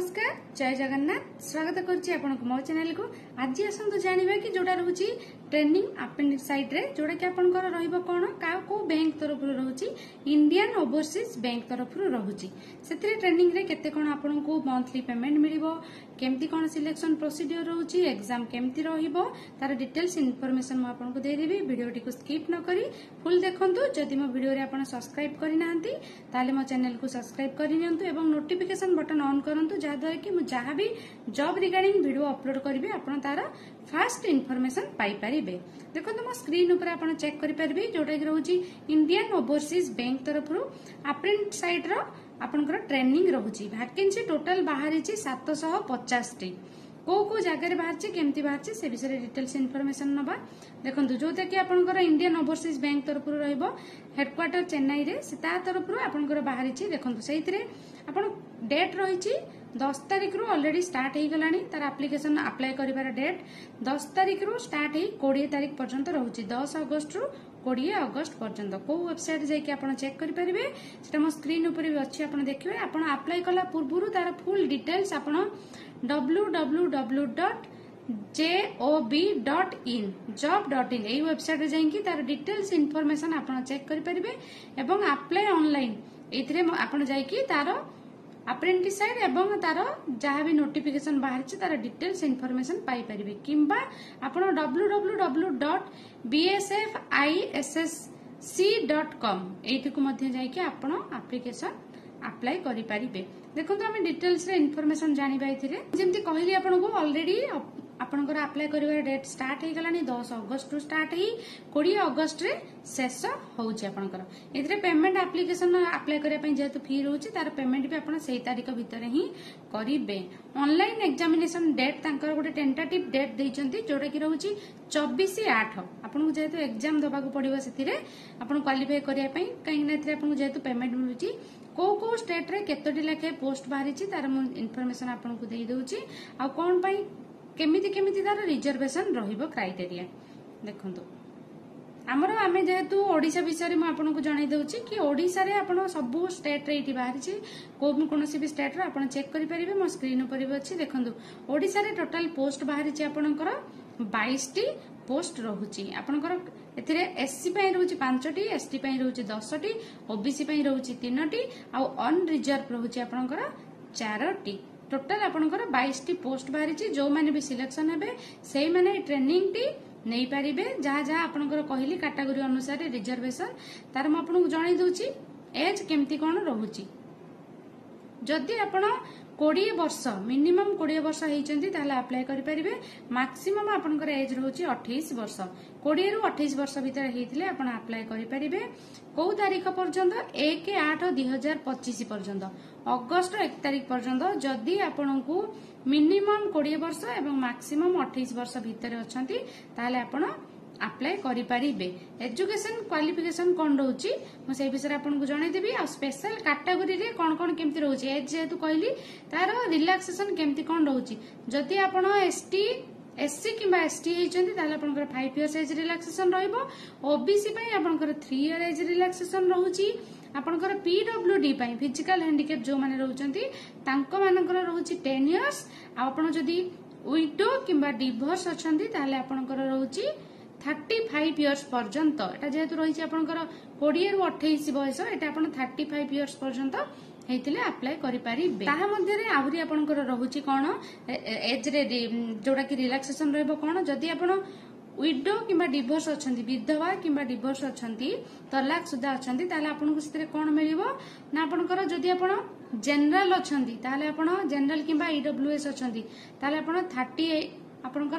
नमस्कार जय जगन्नाथ स्वागत करुच्ची आपनको मो चैनल को। आज आसतु जानिबा कि जोटा रहउची ट्रेनिंग अपेंडिक्स साइड रे जोटा कि आपनकर रहइबो कोन को बैंक तरफ रहउची इंडियन ओवरसीज बैंक तरफ रहउची सेतरे ट्रेनिंग रे केते कोन आपनको मंथली पेमेंट मिलिबो केमती कोन सिलेक्शन प्रोसीजर रहउची एग्जाम केमती रहिबो तार डिटेल्स इन्फॉर्मेशन म आपनको दे देबी। वीडियोटी को स्किप न करी फुल देखंतु। जदि मो वीडियो रे आपण सब्सक्राइब करि नाहंती ताले मो चैनल को सब्सक्राइब करि नियंतु एवं नोटिफिकेशन बटन ऑन करंतु जाद्वारा कि मु जहाँ भी जॉब रिगार्डिंग वीडियो अपलोड करिवे आपण तार फास्ट इन्फॉर्मेशन पाई परिबे। देखो मो स्क्रीन ऊपर आपण चेक करि परिबे जोटा कि रहउची इंडियन ओवरसीज बैंक तरफरु अप्रेंट साइड रो आपनकर ट्रेनिंग रहउची। वैकेंसी टोटल बाहरी 750 टी को जगह बाहर केमती बाहर से विषय डिटेल्स इन्फॉर्मेशन नबा। देखंतु जोटा कि आपनकर इंडियन ओवरसीज बैंक तरफ रहइबो हेडक्वार्टर चेन्नई रे ता तरफ आपनकर बाहरी देखंतु सेइतरे आपण डेट रहिची 10 तारिख रु ऑलरेडी स्टार्ट हो गलानी तार एप्लिकेशन अप्लाई करिवार डेट 10 तारिख रु स्टार्ट हो 20 तारिख पर्यंत रहउची 10 अगस्त रु 20 अगस्त पर्यंत। को वेबसाइट जाइके आपण चेक करि परिबे सेटा मो स्क्रीन ऊपर भी अछि आपण देखिबे। आपण अप्लाई कला पूर्वरु तार फुल डिटेल्स आपण www.job.in एई वेबसाइट रे जाइकी तार डिटेल्स इन्फॉर्मेशन आपण चेक करि परिबे एवं अप्लाई ऑनलाइन एथिरे आपण जाइकी तार अप्रेंटिस साइड एवं तार जहाँ भी नोटिफिकेशन बाहर तार डिटेल्स इन्फॉर्मेशन पाई परिबे किंबा आपण www.bsfissc.com एठी को मध्ये जाइके आपण एप्लिकेशन अप्लाई करि परिबे। देखो तो हमें डिटेल्स रे इन्फॉर्मेशन जानिबा एथिरे जेमति कहली आपण को ऑलरेडी आपनकर अप्लाई करिवार डेट स्टार्ट हो गलानी 10 अगस्त रु स्टार्ट ही 20 अगस्त रे शेष होउची। आपनकर एथिरे पेमेंट एप्लिकेशन अप्लाई करिया पई जेतु फी रहउची तार पेमेंट भी आपण सेही तारिख भीतर ही करिबे। ऑनलाइन एग्जामिनेशन डेट तांकर गोटे टेंटेटिव डेट दैचंती जोटा कि रहउची 24/8 आपन जेतु एग्जाम दबाकू पड़िबो सेथिरे आपण क्वालिफाई करिया पई काई ना एथिरे आपण जेतु पेमेंट मिलुची को स्टेट रे केतोटी लाखे पोस्ट बाहरिची तार इन्फॉर्मेशन आपन को देई दउची आ कोन पई केमिति तार रिजर्वेशन रहिबो क्राइटेरिया। देखंतु हमर आमे जेतु ओडिसा विषय में आपन को जणाई दउची कि ओडिसा रे आपन सब स्टेट रे इटी बाहरिची कोनोसी भी स्टेट रे आपन चेक करि परिबे। मो स्क्रीन ऊपर भी अछि देखंतु ओडिसा रे टोटल पोस्ट बाहरिची आपनकर 22 टी पोस्ट रहउची। आपनकर एथिरे एससी पई रहउची 5 टी एसटी पई रहउची 10 टी ओबीसी पई रहउची 3 टी आ अनरिजर्व रहउची आपनकर 4 टी। टोटल आपनकर 22 टी पोस्ट बाहरिची जो माने भी सिलेक्शन हेबे सेही माने ट्रेनिंग टी नहीं पारिबे जहाँ जहाँ आपनकर कहली कैटेगरी अनुसार रिजर्वेशन तार म आपन जणाई दउची एज केमती कोन रहउची। जदि आपण 20 वर्ष मिनिमम 20 वर्ष हेचंती ताले अप्लाई करि परिबे। मैक्सिमम आपनकर एज रहउची 28 वर्ष 20 रु 28 वर्ष भीतर हेतिले आपण अप्लाई करि परिबे। को तारीख पर्यंत 1/8/2025 पर्यंत अगस्त 1 तारीख पर्यंत जदि आपनकू मिनिमम 20 वर्ष एवं मैक्सिमम 28 वर्ष भीतर अछंती ताले आपण अप्लाई करि परिबे। एजुकेशन क्वालिफिकेशन कोन रहउची म से विषय आपन को जणाई देबी। आ स्पेशल कैटेगरी रे कोन कोन केमती रहउची एज जेतु कहली तार रिलैक्सेशन केमती कोन रहउची। जदि आपण एसटी एससी किंबा एसटी हेचंती ताले आपनकर 5 इयर्स एज रिलैक्सेशन रहइबो। ओबीसी पई आपनकर 3 इयर एज रिलैक्सेशन रहउची। आपनकर पीडब्ल्यूडी पई फिजिकल हैंडिकैप जो माने रहउचंती तांको मानकर रहउची 10 इयर्स। आपण जदि विडो किंबा डिवोर्स अछंती ताले आपनकर रहउची 35 इयर्स पर्यंत। एटा जेतु रहिछि आपनकर 20 रु 28 बयस एटा आपण 35 इयर्स पर्यंत हेतिले अप्लाई करि परिबे। ताहा मध्ये रे आहुरी आपनकर रहउछि कोन एज रे जोडा कि रिलैक्सेशन रहबो कोन जदि आपण विडो किंबा डिवोर्स अछंती विधवा किंबा डिवोर्स अछंती तलाक सुदा अछंती ताले आपनको सितरे कोन मिलिबो ना आपनकर जदि आपण जनरल अछंती ताले आपण जनरल किंबा ईडब्ल्यूएस अछंती ताले आपण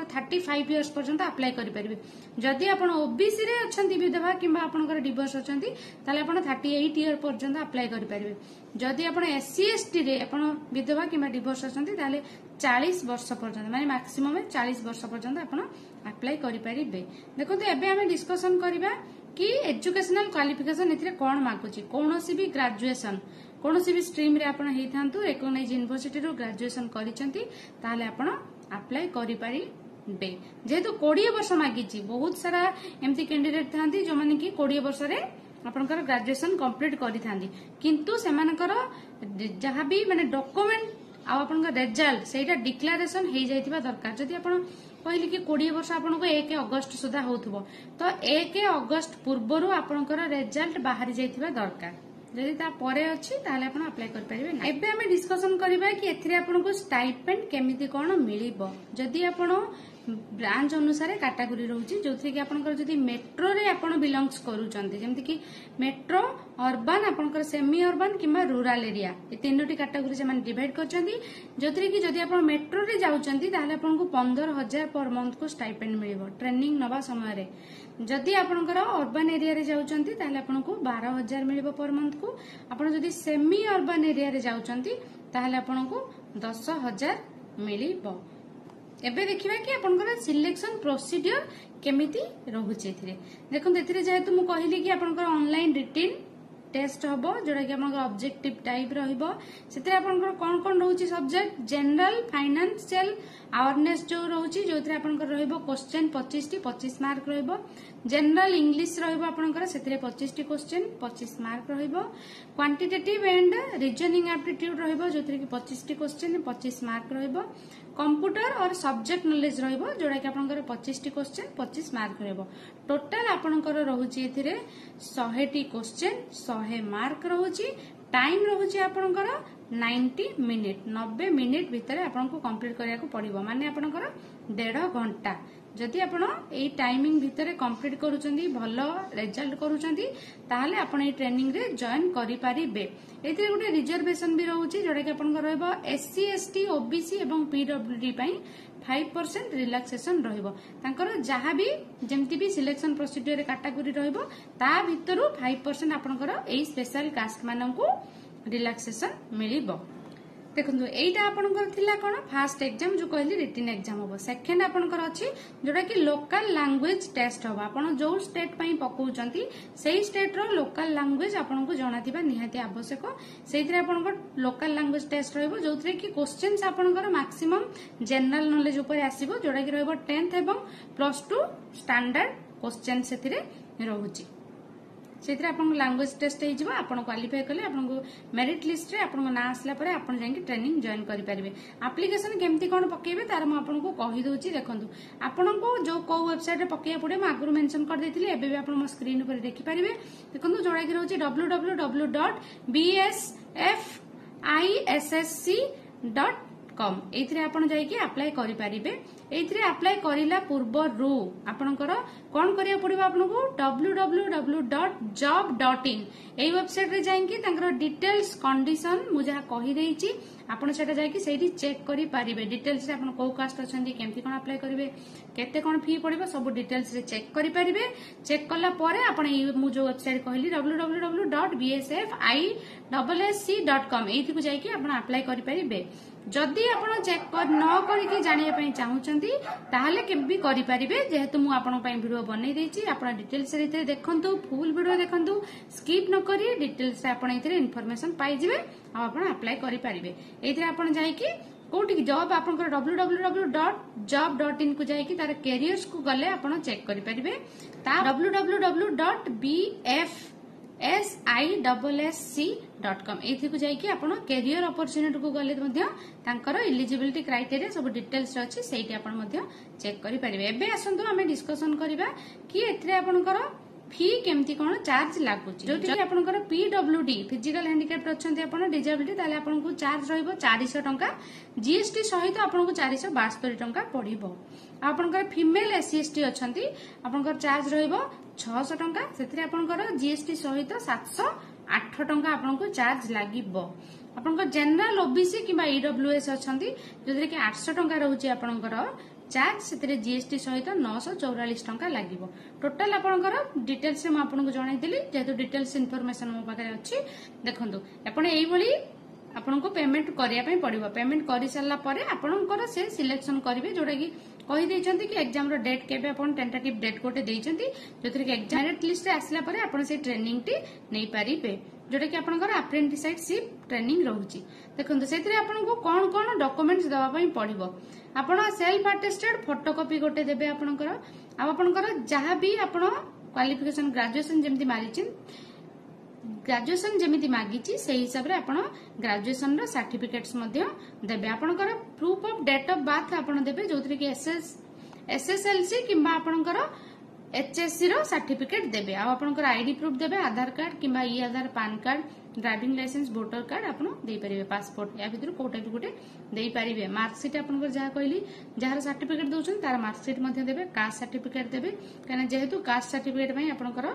35 इयर्स पर्यंत अप्लाई करि परिबे। जदि आपण ओबीसी रे अछंती विधवा किंबा आपनकर डिवोर्स अछंती ताले आपण 38 इयर पर्यंत अप्लाई करि परिबे। जदि आपण एससी एसटी रे आपण विधवा किंबा डिवोर्स अछंती ताले 40 वर्ष पर्यंत माने मैक्सिमम 40 वर्ष पर्यंत आपण अप्लाई करि परिबे। देखो तो एबे हमें डिस्कशन करिबा कि एजुकेशनल क्वालिफिकेशन एथिरे कोन मागुची। कोनोसी भी ग्रेजुएशन कोनोसी भी स्ट्रीम रे आपण हेथांतु रिकॉग्नाइज्ड यूनिवर्सिटी रो ग्रेजुएशन करिसंती ताले आपण अप्लाई करि परिबे। जेहेतु 20 वर्ष मागिची बहुत सारा एमती कैंडिडेट थांती जो माने कि 20 वर्ष रे आपनकर ग्रेजुएशन कंप्लीट करि थांती किंतु सेमानकर जहां भी माने डॉक्यूमेंट आपन रिजल्ट सेटा डिक्लेरेशन हो जाइथिबा दरकार। जदि आपन कहली कि 20 वर्ष आपन को 1 अगस्त सुधा होथबो तो 1 अगस्त पूर्वरु आपनकर रिजल्ट बाहरी जाइथिबा दरकार। जदि ता परे अछि ताले आपन अप्लाई कर परिबे ना। एबे हमें डिस्कशन करबा कि एथिरे आपन को स्टाइपेंड केमिति कोन मिलिबो। जदि आपन ब्रांच अनुसार कैटेगरी रहउची जोथि कि आपनकर जदि मेट्रो रे आपन बिलोंग्स करूचंती जेमति कि मेट्रो अर्बन आपनकर सेमी अर्बन किबा रूरल एरिया ए तीनोटी कैटेगरी से माने डिवाइड करचंती जोथि कि जदि आपन मेट्रो रे जाउचंती ताले आपन को 15000 पर मंथ को स्टाइपेंड मिलिबो ट्रेनिंग नबा समय रे। जदि आपनकर अर्बन एरिया रे जाउचंती ताले आपन को 12000 मिलिबो पर मंथ को। आपन जदि सेमी अर्बन एरिया रे जाउचंती ताले आपन को 10000 मिलिबो। एबे देखिबा कि आपनकर सिलेक्शन प्रोसीजर केमिति रहउची एथिरे। देखन एथिरे जेहेतु मु कहिली कि आपनकर ऑनलाइन रिटन टेस्ट हबो जोडा कि आपनकर ऑब्जेक्टिव टाइप रहइबो। सेते आपनकर कोन कोन रहउची सब्जेक्ट जनरल फाइनेंशियल अवेयरनेस जो रहउची जोथरे आपनकर रहइबो क्वेश्चन 25 मार्क रहइबो। जनरल इंग्लिश रहइबो आपनकर सेते 25 क्वेश्चन 25 मार्क रहइबो। क्वांटिटेटिव एंड रीजनिंग एप्टीट्यूड रहइबो जोथरे कि 25 क्वेश्चन 25 मार्क रहइबो। कंप्यूटर और सब्जेक्ट नॉलेज रहइबो जोडा कि आपनकर 25 क्वेश्चन 25 मार्क रहइबो। टोटल आपनकर रहउची एथिरे 100 टी क्वेश्चन 100 मार्क रहउची। टाइम रहउची आपनकर 90 मिनिट 90 मिनिट भितर आपनको कंप्लीट करिया को पड़िबो माने आपनकर 1.5 घंटा। जदि आपण एई टाइमिंग भितर कंप्लीट करूचंदी भलो रिजल्ट करूचंदी ताहाले आपण एई ट्रेनिंग रे जॉइन करि पारिबे। एथिरे गुटे रिजर्वेशन भी रहउची जोडा कि आपनकर रहइबो एससी एसटी ओबीसी एवं पीडब्ल्यूडी पई 5% रिलैक्सेशन रहइबो। तांकर जहा भी जेमति भी सिलेक्शन प्रोसीजर रे कैटेगरी रहइबो ता भितरु 5% आपनकर एई स्पेशल कास्ट माननकु रिलैक्सेशन मिलिबो। देखंतु एइटा आपनकर थिला कोन फर्स्ट एग्जाम जो कहली रिटन एग्जाम होबो। सेकंड आपनकर अछि जोडा कि लोकल लैंग्वेज टेस्ट होबो। आपण जो स्टेट पई पकोउचंती सेही स्टेट रो लोकल लैंग्वेज आपनको जणाथिबा निहाती आवश्यक। सेइथरे आपनकर लोकल लैंग्वेज टेस्ट रहइबो जोथरे कि क्वेश्चंस आपनकर मैक्सिमम जनरल नॉलेज ऊपर आसीबो जोडा कि रहइबो 10th एवं +2 स्टैंडर्ड क्वेश्चन सेथिरे रहउची। सेथिरे आपन लैंग्वेज टेस्ट हे जिवो आपन क्वालिफाई करले आपन मेरिट लिस्ट रे आपन ना आसला परे आपन जाई ट्रेनिंग जॉइन करि परिबे। एप्लीकेशन केमती कोन पकेबे तार म आपन को कहि दोची। देखंतु आपन को जो को वेबसाइट रे पकेया पड़े म आगु मेंशन कर देथिले एबे भी आपन म स्क्रीन ऊपर देखि परिबे। देखंतु जोडा कि रहउची www.bsfissc.com एथिरे आपन जाई कि अप्लाई करि परिबे। एथिरे अप्लाई करिला पूर्वरु आपनकर कोन करिया पड़िबो आपनको www.job.in एई वेबसाइट रे जाई कि तांकर डिटेल्स कंडीशन मु जहा कहि देइची आपण सेटा जाई कि सेठी चेक करि पारिबे। डिटेल्स रे आपण को कास्ट अछंती केमती कोन अप्लाई करिवे केते कोन फी पड़िबो सब डिटेल्स रे चेक करि पारिबे। चेक करला परे आपण एई मु जो वेबसाइट कहली www.bsfissc.com एथि को जाई कि आपण अप्लाई करि पारिबे। जदि आपण चेक न करिके जानिया पई चाहुचंती ताहाले केबी करि पारिबे। जेहेतु मु आपण पई वीडियो बनै देइची आपण डिटेल्स रे देखंतु फुल वीडियो देखंतु स्किप न करी डिटेल्स रे आपण इथरे इन्फॉर्मेशन पाई जिवे आ आपण अप्लाई करि पारिबे। एथरे आपण जाई कि कोठी जॉब आपनकर www.job.in को जाई कि तार कैरियर्स को गले आपण चेक करि पारिबे। ता www.bsfissc.com एथि को जाई कि आपण कैरियर अपॉर्चुनिटी को गले मध्य तांकर एलिजिबिलिटी क्राइटेरिया सब डिटेल्स अछि सेठी आपण मध्य चेक करि पारिबे। एबे आसंतु हमें डिस्कशन करिबा कि एथरे आपनकर फी केमती कोन चार्ज लागुची। जो कि आपनकर पीडब्ल्यूडी फिजिकल हैंडिकैप्ड अछंती आपण डिसेबिलिटी ताले आपनको चार्ज रहइबो 400 टंका जीएसटी सहित आपनको 472 टंका पड़िबो। आपनकर फीमेल एससी एसटी अछंती आपनकर चार्ज रहइबो 600 टंका सेथिरे आपनकर जीएसटी सहित 708 टंका आपनको चार्ज लागिबो। आपनकर जनरल ओबीसी किबा ईडब्ल्यूएस अछंती जोदरे कि 800 टंका रहउची आपनकर चार्ज सेतिरे जीएसटी सहित 944 टंका लागिबो। टोटल आपनकर डिटेल्स में आपनको जणाई देली जेतु डिटेल्स इन्फॉर्मेशन मो पाखरे अछि। देखंतु आपण एई भली आपनको पेमेंट करिया पई पड़िबो। पेमेंट करि सरला परे आपनकर से सिलेक्शन करिवे जोडा कि कहि दैछंती कि एग्जाम रो डेट केबे आपण टेंटेटिव डेट कोटे दैछंती जोथरे कि एग्जाम मेरिट लिस्ट रे आसला परे आपण से ट्रेनिंग टी नै पारिबे जोटा कि आपनकर अप्रेंटिसशिप ट्रेनिंग रहउची। देखंतु सेतिरे आपनको कोन कोन डॉक्यूमेंट्स दवा पई पड़िबो। आपण सेल्फ अटेस्टेड फोटोकॉपी गोटे देबे आपनकर आ आपनकर जहा भी आपण क्वालिफिकेशन ग्रेजुएशन जेमति मारिचिन ग्रेजुएशन जमी मागी से हिसाब से आपण ग्रेजुएशन रो सर्टिफिकेट्स देबे आपनकर proof of date of birth आपण देबे जो कि एसएसएलसी किंबा आपनकर एचएससी रो सर्टिफिकेट देबे आ आपनकर आईडी प्रूफ देबे आधार कार्ड किंबा e Aadhaar PAN card driving licence voter card आपण दे परिबे पासपोर्ट या भितर कोटा भी गोटे दे परिबे मार्कशीट आपनकर जहा कहली जहार सर्टिफिकेट दोछन तार मार्कशीट मध्ये देबे कास्ट सर्टिफिकेट देबे काना जेहेतु कास्ट सर्टिफिकेट पई आपनकर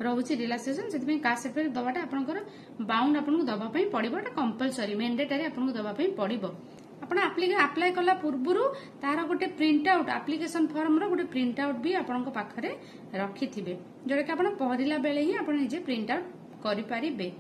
रहुछि रिलैक्सेशन सेति पई कास्ट सर्टिफिकेट दबाटा आपनकर बाउंड आपनको दबा पई पड़िबो एटा कंपलसरी मैंडेटरी आपनको दबा पई पड़िबो आपण अप्लाई कला पूर्वरु तार गोटे प्रिंट आउट एप्लिकेशन फॉर्म रो गोटे प्रिंट आउट भी आपनको पाखरे रखिथिबे जोटा कि आपण पहरिला बेले ही आपण निजे प्रिंट आउट करि परिबे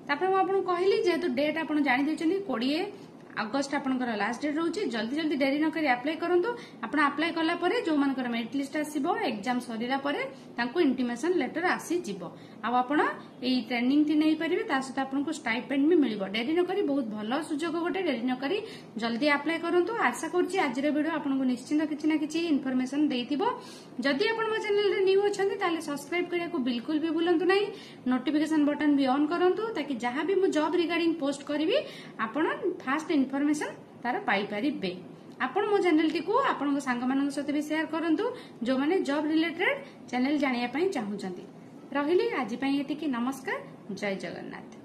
तापर मैं आपन कहली जेहेतु डेट आपन जानि देचनी 20 अगस्त आपनकर लास्ट डेट रहउची जल्दी जल्दी देरी न करी अप्लाई करंतु आपण अप्लाई कला परे जो मानकर मेरिट लिस्ट आसीबो एग्जाम सरीला परे तांको इंटिमेशन लेटर आसी जिवो आ आपण एई ट्रेनिंग ती नै परिबे ता सहित आपनको स्टाइपेंड भी मिलिबो डेरी न करी बहुत भलो सुजोग गोटे डेरी न करी जल्दी अप्लाई करंतु आशा करछि आजिर वीडियो आपनको निश्चित किछि ना किछि इन्फॉर्मेशन देइथिबो जदि आपण मो चैनल रे न्यू अछंती ताले सब्सक्राइब करिया को बिल्कुल भी भूलंतु नै नोटिफिकेशन बटन भी ऑन करंतु ताकि जहां भी मु जॉब रिगार्डिंग पोस्ट करबी आपण फास्ट इन्फॉर्मेशन तार पाई परिबे आपण मो चैनल टी को आपण सांग मानन सहित भी शेयर करंतु जो माने जॉब रिलेटेड चैनल जानिया पई चाहूचंती रहिली आज पई एतिकी नमस्कार जय जगन्नाथ।